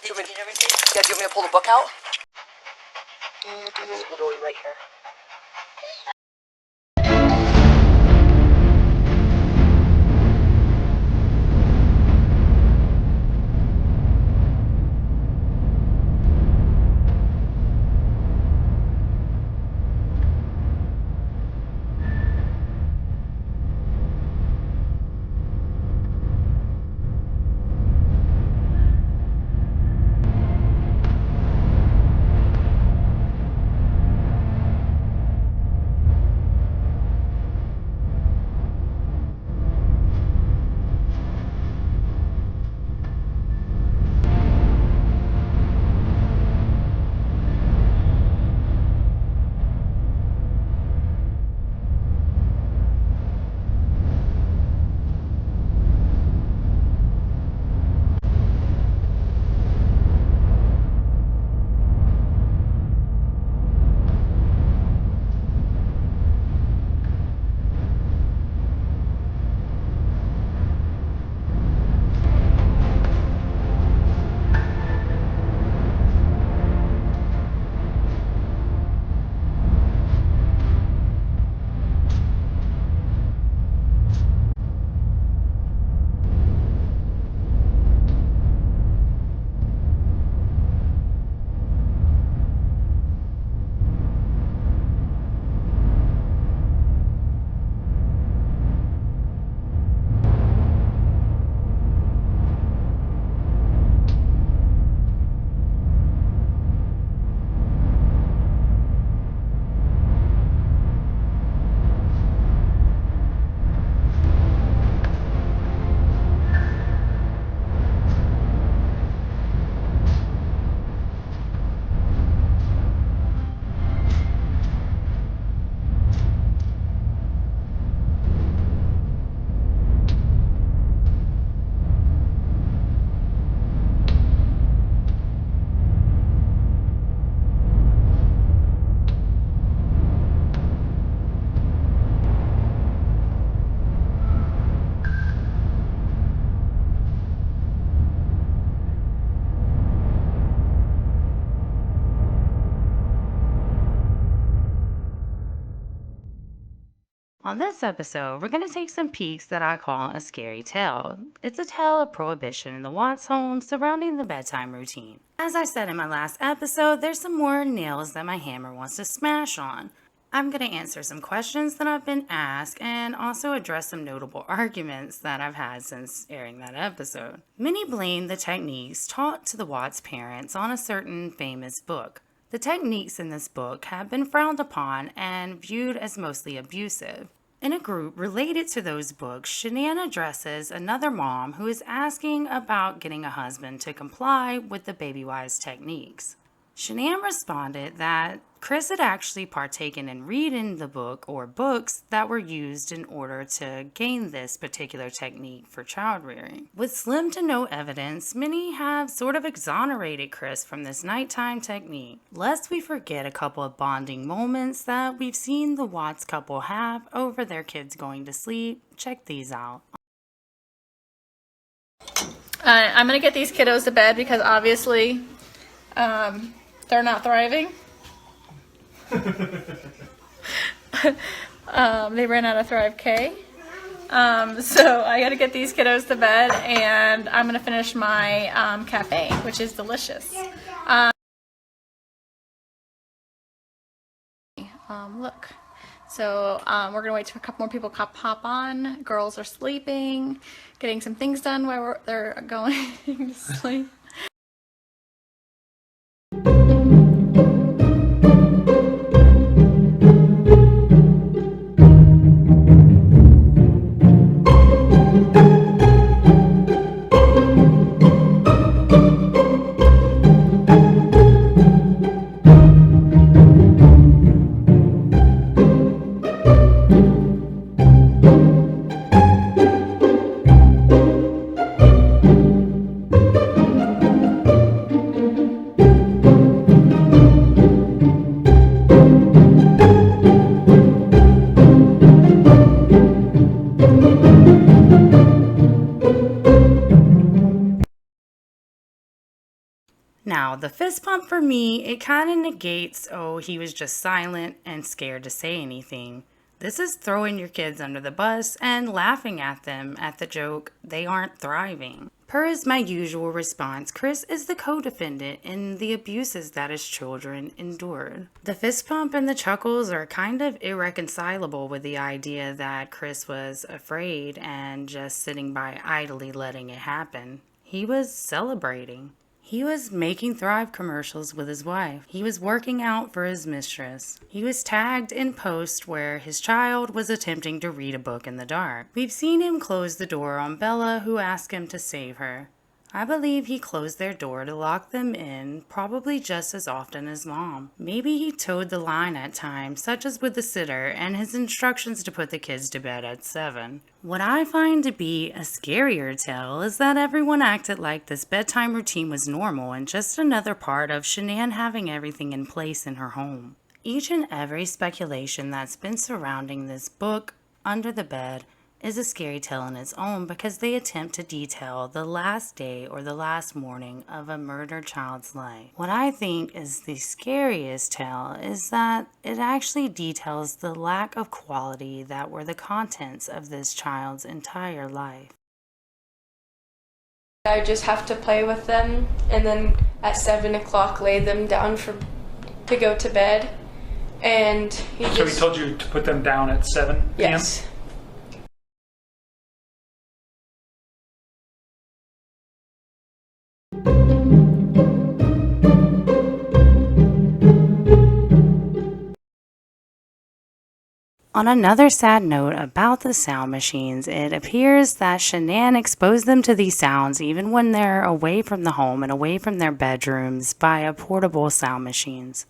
Did you get everything? Yeah, do you want me to pull the book out? This is literally right here. On this episode, we're going to take some peeks that I call a scary tale. It's a tale of prohibition in the Watts home surrounding the bedtime routine. As I said in my last episode, there's some more nails that my hammer wants to smash on. I'm going to answer some questions that I've been asked and also address some notable arguments that I've had since airing that episode. Many blame the techniques taught to the Watts parents on a certain famous book. The techniques in this book have been frowned upon and viewed as mostly abusive. In a group related to those books, Shanann addresses another mom who is asking about getting a husband to comply with the baby-wise techniques. Shanann responded that Chris had actually partaken in reading the book or books that were used in order to gain this particular technique for child rearing. With slim to no evidence, many have sort of exonerated Chris from this nighttime technique, lest we forget a couple of bonding moments that we've seen the Watts couple have over their kids going to sleep. Check these out. I'm going to get these kiddos to bed because obviously they're not thriving. They ran out of Thrive K. So I got to get these kiddos to bed, and I'm going to finish my cafe, which is delicious. Look. So we're going to wait till a couple more people pop on. Girls are sleeping, getting some things done while they're going to sleep. Now, the fist pump for me, it kind of negates, oh, he was just silent and scared to say anything. This is throwing your kids under the bus and laughing at them at the joke they aren't thriving. Per is my usual response, Chris is the co-defendant in the abuses that his children endured. The fist pump and the chuckles are kind of irreconcilable with the idea that Chris was afraid and just sitting by idly letting it happen. He was celebrating. He was making Thrive commercials with his wife. He was working out for his mistress. He was tagged in posts where his child was attempting to read a book in the dark. We've seen him close the door on Bella, who asked him to save her. I believe he closed their door to lock them in probably just as often as Mom. Maybe he towed the line at times, such as with the sitter and his instructions to put the kids to bed at 7. What I find to be a scarier tale is that everyone acted like this bedtime routine was normal and just another part of Shanann having everything in place in her home. Each and every speculation that's been surrounding this book, Under the Bed, is a scary tale in its own because they attempt to detail the last day or the last morning of a murdered child's life. What I think is the scariest tale is that it actually details the lack of quality that were the contents of this child's entire life. I just have to play with them and then at 7 o'clock lay them down to go to bed. And he told you to put them down at 7 p.m.? Yes. On another sad note about the sound machines, it appears that Shanann exposed them to these sounds even when they're away from the home and away from their bedrooms via portable sound machines.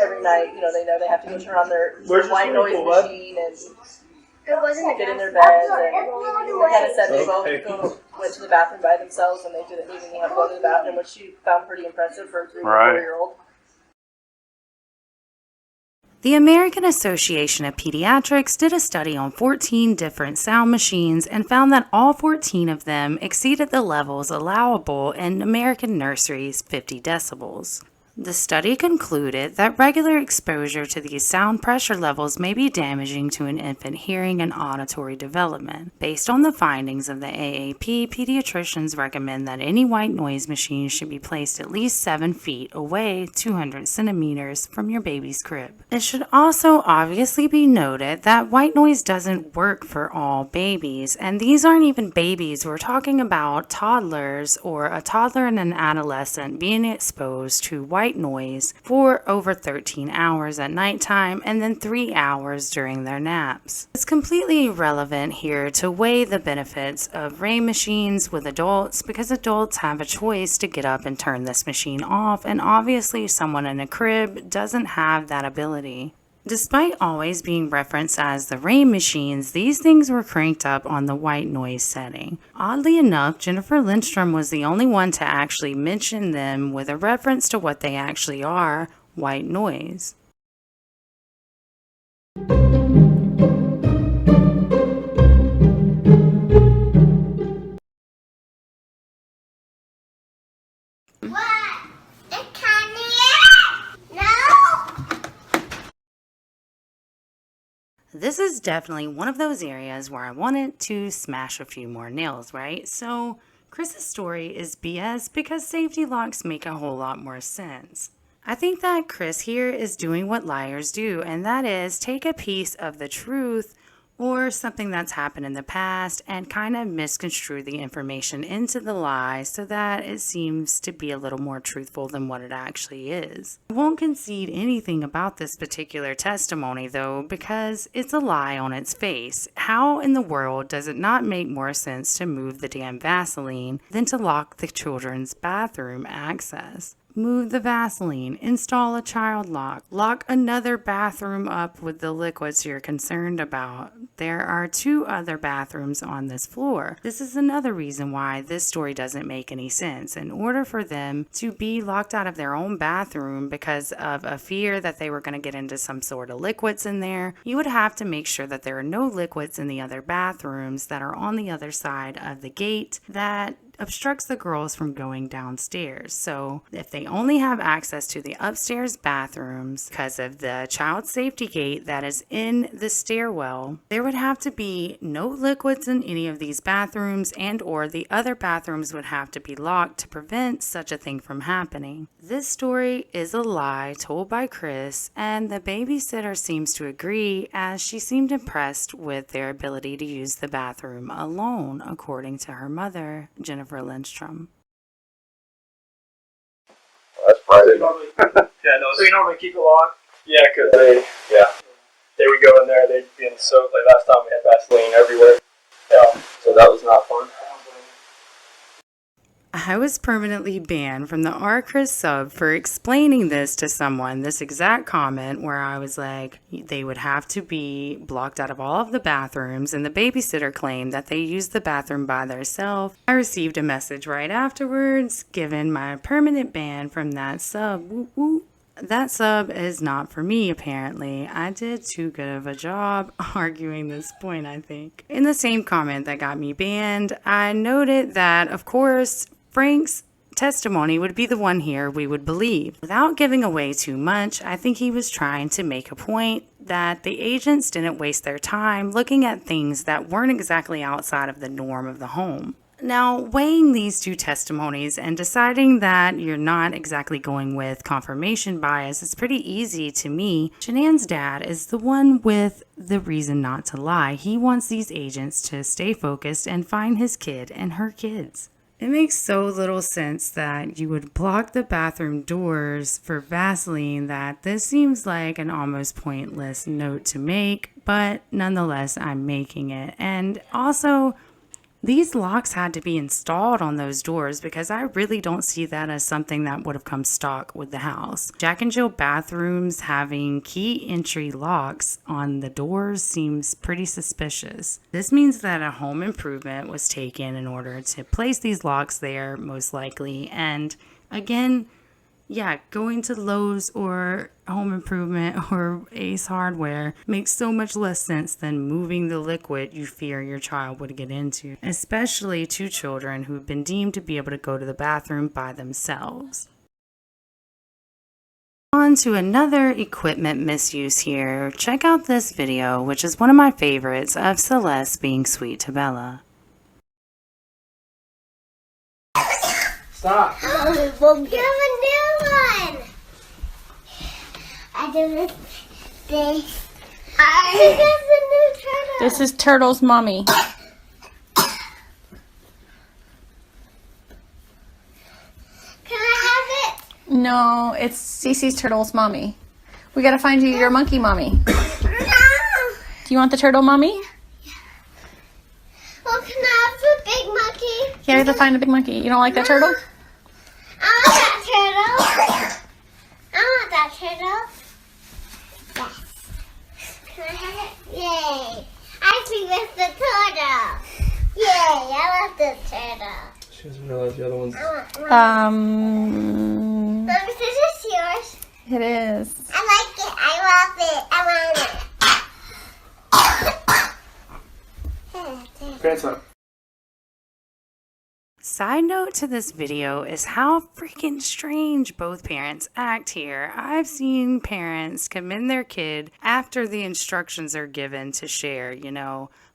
Every night, they know they have to go turn on their white noise machine and get in their beds. And they kind of said they both went to the bathroom by themselves and they didn't even have to go to the bathroom, which she found pretty impressive for a 3 or 4-year-old. The American Association of Pediatrics did a study on 14 different sound machines and found that all 14 of them exceeded the levels allowable in American nurseries, 50 decibels. The study concluded that regular exposure to these sound pressure levels may be damaging to an infant hearing and auditory development. Based on the findings of the AAP, pediatricians recommend that any white noise machine should be placed at least 7 feet away, 200 centimeters, from your baby's crib. It should also obviously be noted that white noise doesn't work for all babies, and these aren't even babies. We're talking about toddlers or a toddler and an adolescent being exposed to white noise for over 13 hours at nighttime and then 3 hours during their naps. It's completely irrelevant here to weigh the benefits of rain machines with adults because adults have a choice to get up and turn this machine off, and obviously someone in a crib doesn't have that ability. Despite always being referenced as the rain machines, these things were cranked up on the white noise setting. Oddly enough, Jennifer Lindstrom was the only one to actually mention them with a reference to what they actually are, white noise. This is definitely one of those areas where I wanted to smash a few more nails, right? So Chris's story is BS because safety locks make a whole lot more sense. I think that Chris here is doing what liars do, and that is take a piece of the truth or something that's happened in the past and kind of misconstrue the information into the lie so that it seems to be a little more truthful than what it actually is. I won't concede anything about this particular testimony though, because it's a lie on its face. How in the world does it not make more sense to move the damn Vaseline than to lock the children's bathroom access? Move the Vaseline, install a child lock, lock another bathroom up with the liquids you're concerned about. There are 2 other bathrooms on this floor. This is another reason why this story doesn't make any sense. In order for them to be locked out of their own bathroom because of a fear that they were going to get into some sort of liquids in there, you would have to make sure that there are no liquids in the other bathrooms that are on the other side of the gate that obstructs the girls from going downstairs. So if they only have access to the upstairs bathrooms because of the child safety gate that is in the stairwell, there would have to be no liquids in any of these bathrooms, and or the other bathrooms would have to be locked to prevent such a thing from happening. This story is a lie told by Chris, and the babysitter seems to agree, as she seemed impressed with their ability to use the bathroom alone, according to her mother, Jennifer Lindstrom. That's private. Yeah, no. So you normally keep it locked? Yeah, because they would go in there, they'd be in soap. Like last time we had Vaseline everywhere. Yeah, so that was not fun. I was permanently banned from the R-Chris sub for explaining this to someone, this exact comment where I was like, they would have to be blocked out of all of the bathrooms, and the babysitter claimed that they used the bathroom by themselves. I received a message right afterwards, given my permanent ban from that sub. Woo woo. That sub is not for me, apparently. I did too good of a job arguing this point, I think. In the same comment that got me banned, I noted that, of course, Frank's testimony would be the one here we would believe. Without giving away too much, I think he was trying to make a point that the agents didn't waste their time looking at things that weren't exactly outside of the norm of the home. Now, weighing these 2 testimonies and deciding that you're not exactly going with confirmation bias is pretty easy to me. Shenan's dad is the one with the reason not to lie. He wants these agents to stay focused and find his kid and her kids. It makes so little sense that you would block the bathroom doors for Vaseline that this seems like an almost pointless note to make, but nonetheless, I'm making it. And also, these locks had to be installed on those doors because I really don't see that as something that would have come stock with the house. Jack and Jill bathrooms having key entry locks on the doors seems pretty suspicious. This means that a home improvement was taken in order to place these locks there, most likely. And again, yeah, going to Lowe's or Home Improvement or Ace Hardware makes so much less sense than moving the liquid you fear your child would get into, especially 2 children who've been deemed to be able to go to the bathroom by themselves. On to another equipment misuse here. Check out this video, which is one of my favorites, of Celeste being sweet to Bella. Stop. You have a new one. I do this. I think it's a new turtle. This is Turtle's mommy. Can I have it? No, it's Cece's Turtle's mommy. We gotta find you your monkey mommy. No. Do you want the turtle mommy? Well, can I have the big monkey? Yeah, we have to find a big monkey. You don't like that turtle? I want that turtle. I want that turtle. Yes. I love this turtle. She doesn't realize the other one's. Mommy, this is yours. It is. I like it. I love it. I want it. Pants up. Side note to this video is how freaking strange both parents act here. I've seen parents commend their kid after the instructions are given to share,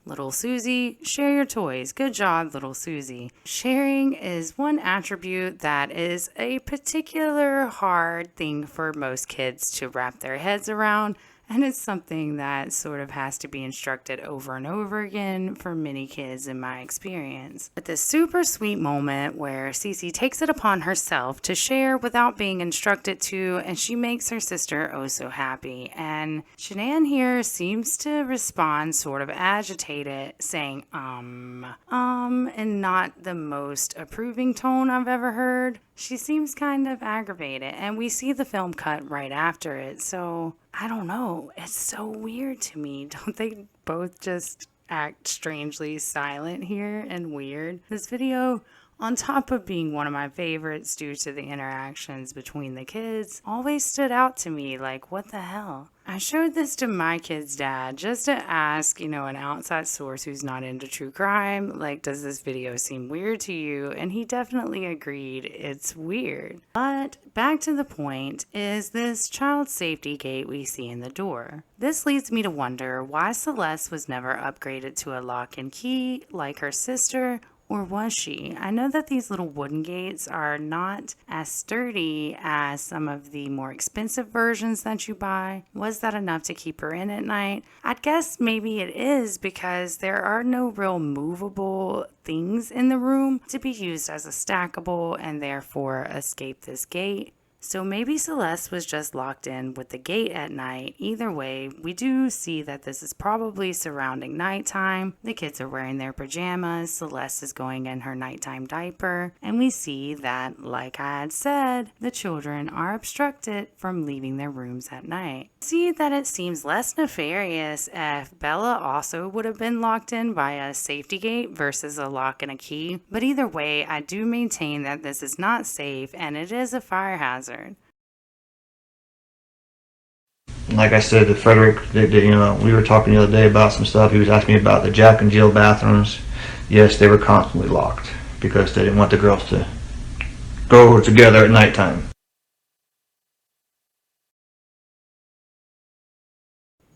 little Susie, share your toys. Good job, little Susie. Sharing is one attribute that is a particular hard thing for most kids to wrap their heads around. And it's something that sort of has to be instructed over and over again for many kids in my experience. But this super sweet moment where Cece takes it upon herself to share without being instructed to, and she makes her sister oh so happy. And Shanann here seems to respond sort of agitated, saying, in not the most approving tone I've ever heard. She seems kind of aggravated, and we see the film cut right after it, so I don't know. It's so weird to me. Don't they both just act strangely silent here and weird? This video, on top of being one of my favorites due to the interactions between the kids, always stood out to me like, what the hell? I showed this to my kid's dad just to ask, an outside source who's not into true crime, like, does this video seem weird to you? And he definitely agreed it's weird. But back to the point is this child safety gate we see in the door. This leads me to wonder why Celeste was never upgraded to a lock and key like her sister. Or was she? I know that these little wooden gates are not as sturdy as some of the more expensive versions that you buy. Was that enough to keep her in at night? I'd guess maybe it is because there are no real movable things in the room to be used as a stackable and therefore escape this gate. So maybe Celeste was just locked in with the gate at night. Either way, we do see that this is probably surrounding nighttime. The kids are wearing their pajamas. Celeste is going in her nighttime diaper. And we see that, like I had said, the children are obstructed from leaving their rooms at night. See that it seems less nefarious if Bella also would have been locked in by a safety gate versus a lock and a key. But either way, I do maintain that this is not safe and it is a fire hazard. Like I said to Frederick, we were talking the other day about some stuff. He was asking me about the Jack and Jill bathrooms. Yes, they were constantly locked because they didn't want the girls to go together at nighttime.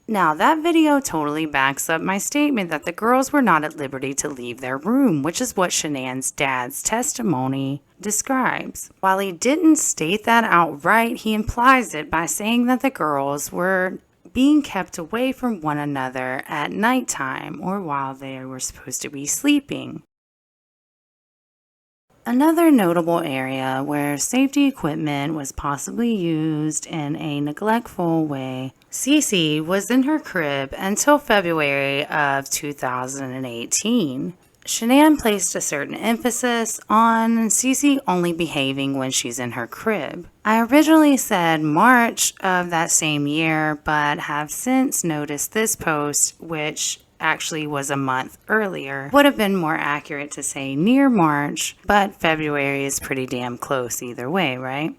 Now, that video totally backs up my statement that the girls were not at liberty to leave their room, which is what Shanann's dad's testimony describes. While he didn't state that outright, he implies it by saying that the girls were being kept away from one another at nighttime or while they were supposed to be sleeping. Another notable area where safety equipment was possibly used in a neglectful way, Cece was in her crib until February of 2018. Shanann placed a certain emphasis on Cece only behaving when she's in her crib. I originally said March of that same year, but have since noticed this post, which actually was a month earlier. Would have been more accurate to say near March, but February is pretty damn close either way, right?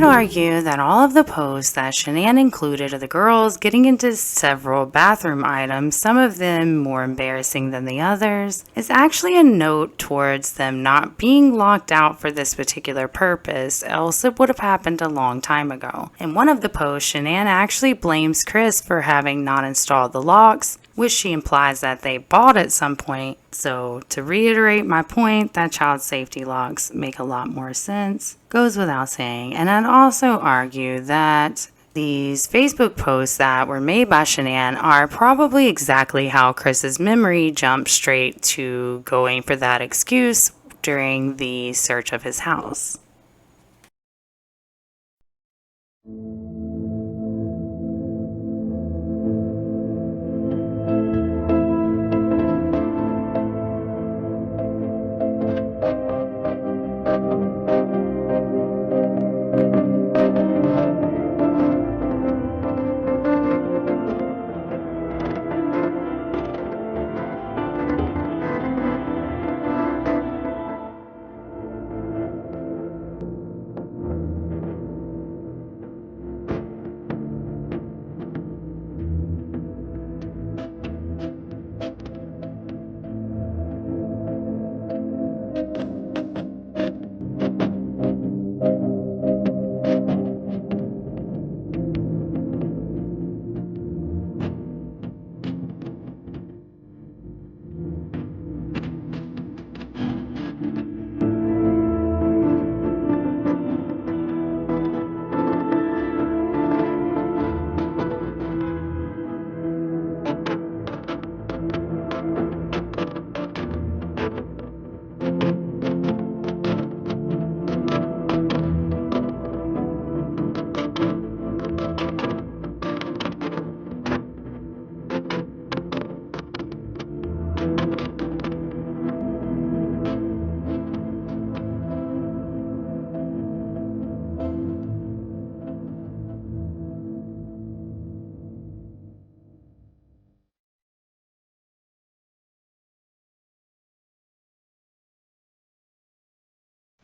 I'd argue that all of the posts that Shanann included of the girls getting into several bathroom items, some of them more embarrassing than the others, is actually a note towards them not being locked out for this particular purpose, else it would have happened a long time ago. In one of the posts, Shanann actually blames Chris for having not installed the locks, which she implies that they bought at some point. So to reiterate my point that child safety locks make a lot more sense, goes without saying. And I'd also argue that these Facebook posts that were made by Shanann are probably exactly how Chris's memory jumped straight to going for that excuse during the search of his house.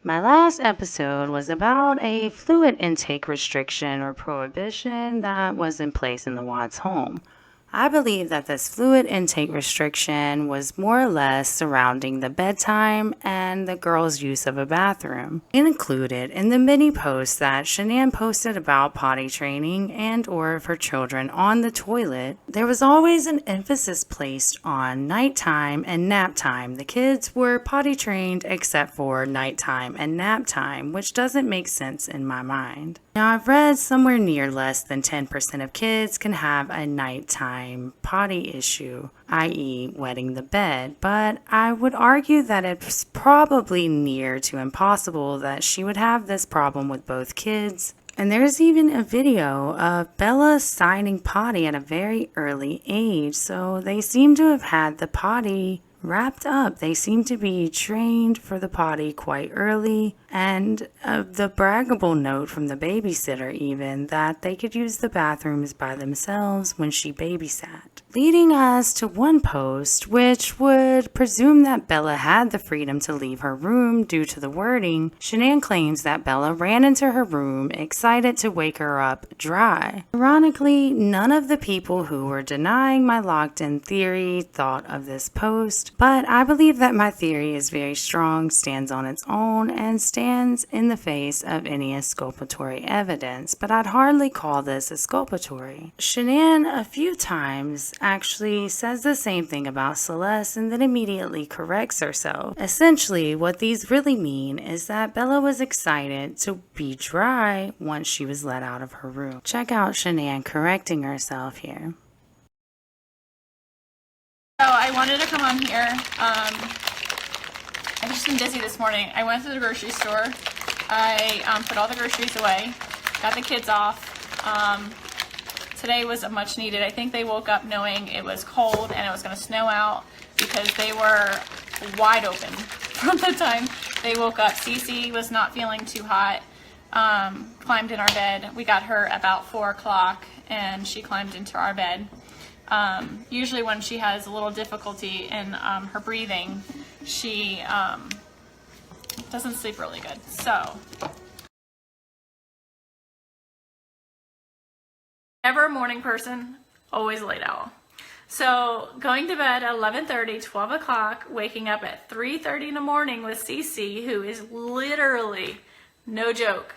My last episode was about a fluid intake restriction or prohibition that was in place in the Watts home. I believe that this fluid intake restriction was more or less surrounding the bedtime and the girls' use of a bathroom. It included in the mini posts that Shanann posted about potty training and or of her children on the toilet, there was always an emphasis placed on nighttime and nap time. The kids were potty trained except for nighttime and nap time, which doesn't make sense in my mind. Now, I've read somewhere near less than 10% of kids can have a nighttime potty issue, i.e. wetting the bed, but I would argue that it's probably near to impossible that she would have this problem with both kids. And there's even a video of Bella signing potty at a very early age, so they seem to have had the potty wrapped up. They seem to be trained for the potty quite early, and the braggable note from the babysitter even that they could use the bathrooms by themselves when she babysat. Leading us to one post which would presume that Bella had the freedom to leave her room due to the wording. Shanann claims that Bella ran into her room excited to wake her up dry. Ironically, none of the people who were denying my locked-in theory thought of this post, but I believe that my theory is very strong, stands on its own, and stands in the face of any exculpatory evidence, but I'd hardly call this exculpatory. Shanann a few times actually says the same thing about Celeste and then immediately corrects herself. Essentially, what these really mean is that Bella was excited to be dry once she was let out of her room. Check out Shanann correcting herself here. So I wanted to come on here. I've just been busy this morning. I went to the grocery store. I put all the groceries away, got the kids off. Today was a much needed. I think they woke up knowing it was cold and it was going to snow out because they were wide open from the time they woke up. Cece was not feeling too hot, climbed in our bed. We got her about 4 o'clock and she climbed into our bed. Usually when she has a little difficulty in her breathing, she doesn't sleep really good. So Never a morning person, always a late owl. So going to bed at 11:30, 12 o'clock, waking up at 3:30 in the morning with Cece, who is literally, no joke,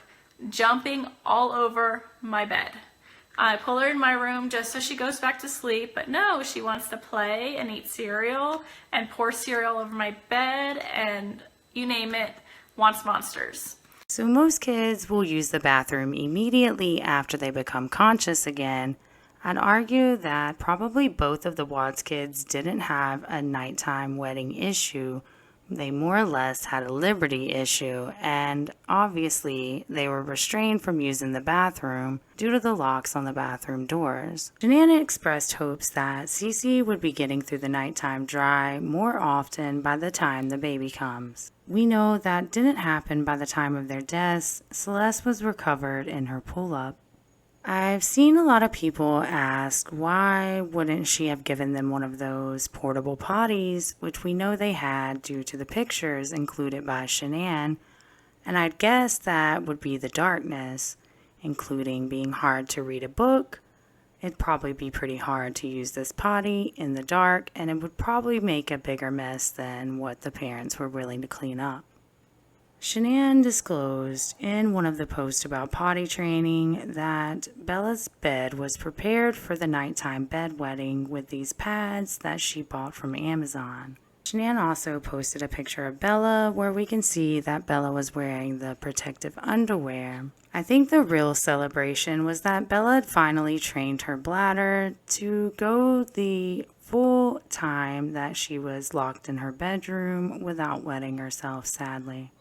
jumping all over my bed. I pull her in my room just so she goes back to sleep, but no, she wants to play and eat cereal and pour cereal over my bed and you name it, wants monsters. So most kids will use the bathroom immediately after they become conscious again. I'd argue that probably both of the Watts kids didn't have a nighttime wetting issue. They more or less had a liberty issue, and obviously they were restrained from using the bathroom due to the locks on the bathroom doors. Shenanigans expressed hopes that Cece would be getting through the nighttime dry more often by the time the baby comes. We know that didn't happen by the time of their deaths. Celeste was recovered in her pull-up. I've seen a lot of people ask why wouldn't she have given them one of those portable potties, which we know they had due to the pictures included by Shenanigans, and I'd guess that would be the darkness, including being hard to read a book. It'd probably be pretty hard to use this potty in the dark, and it would probably make a bigger mess than what the parents were willing to clean up. Shenanigans disclosed in one of the posts about potty training that Bella's bed was prepared for the nighttime bedwetting with these pads that she bought from Amazon. Shenanigans also posted a picture of Bella where we can see that Bella was wearing the protective underwear. I think the real celebration was that Bella had finally trained her bladder to go the full time that she was locked in her bedroom without wetting herself, sadly.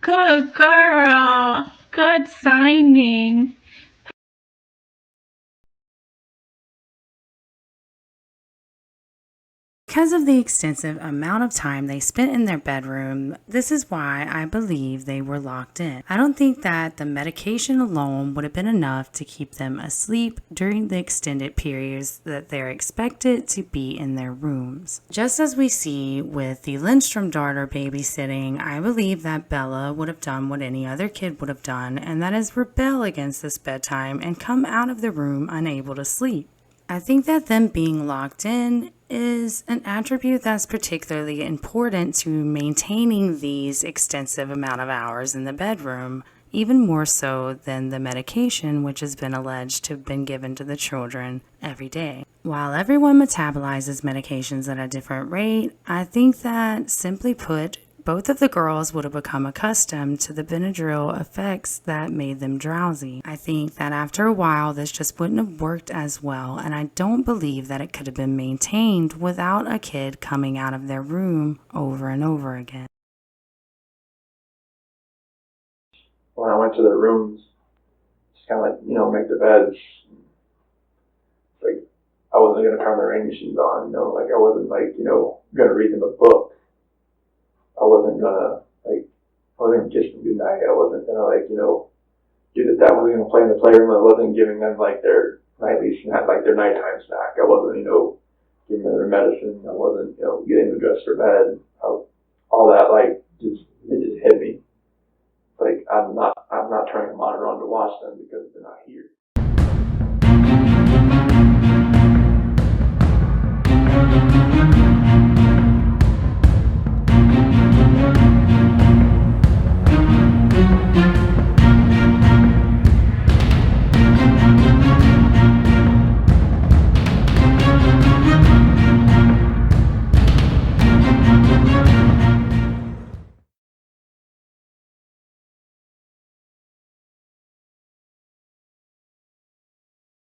Good girl. Good signing. Because of the extensive amount of time they spent in their bedroom, this is why I believe they were locked in. I don't think that the medication alone would have been enough to keep them asleep during the extended periods that they're expected to be in their rooms. Just as we see with the Lindstrom daughter babysitting, I believe that Bella would have done what any other kid would have done, and that is rebel against this bedtime and come out of the room unable to sleep. I think that them being locked in is an attribute that's particularly important to maintaining these extensive amount of hours in the bedroom, even more so than the medication which has been alleged to have been given to the children every day. While everyone metabolizes medications at a different rate, I think that, simply put, both of the girls would have become accustomed to the Benadryl effects that made them drowsy. I think that after a while, this just wouldn't have worked as well, and I don't believe that it could have been maintained without a kid coming out of their room over and over again. When I went to their rooms, just kind of like, make the beds. Like, I wasn't going to turn the rain machines on, like I wasn't like, going to read them a book. I wasn't gonna kiss them goodnight. I wasn't gonna do that. I wasn't gonna play in the playroom. I wasn't giving them like their nightly snack, like their nighttime snack. I wasn't, giving them their medicine. I wasn't, getting them dressed for bed. All that it just hit me. Like I'm not turning a monitor on to watch them because they're not here.